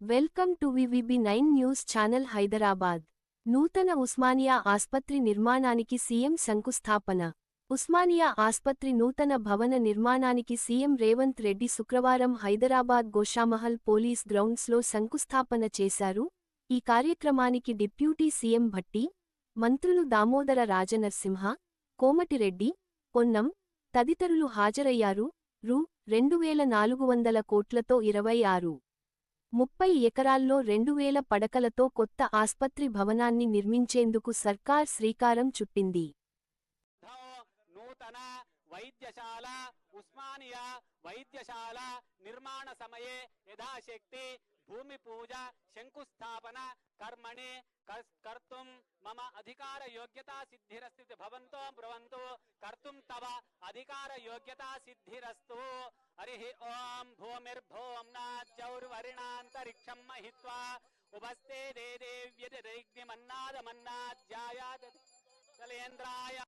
Welcome to VVB 9 news channel Hyderabad. నూతన ఉస్మానియా ఆస్పత్రి నిర్మాణానికి సీఎం శంకుస్థాపన. ఉస్మానియా ఆస్పత్రి నూతన భవన నిర్మాణానికి సీఎం రేవంత్ రెడ్డి శుక్రవారం హైదరాబాద్ గోషామహల్ పోలీస్ గ్రౌండ్స్లో శంకుస్థాపన చేశారు. ఈ కార్యక్రమానికి డిప్యూటీ సీఎం భట్టి, మంత్రులు దామోదర రాజనరసింహ, కోమటిరెడ్డి, పొన్నం తదితరులు హాజరయ్యారు. రూ. 2400 కోట్లతో 26.30 ఎకరాల్లో 2000 పడకలతో కొత్త ఆస్పత్రి భవనాన్ని నిర్మించేందుకు సర్కార్ శ్రీకారం చుట్టింది. నూతన వైద్యశాల ఉస్మానియా వైద్యశాల నిర్మాణ సమయే యథాశక్తి భూమి పూజ శంకుస్థాపన కర్మణి కర్తుం మమ అధికార యోగ్యతా సిద్ధిరస్తి భవంతో బ్రవంతు కర్తుం తవ అధికార యోగ్యతా సిద్ధిరస్తు. హరి ఓం భూమిర్భోం నాజ్జౌర్వరిణాంతరిక్షం మహిత్వా ఉపస్తే దేవ్యదిగ్నిమన్నాదమన్నాజ్యాయాద చలేంద్రాయ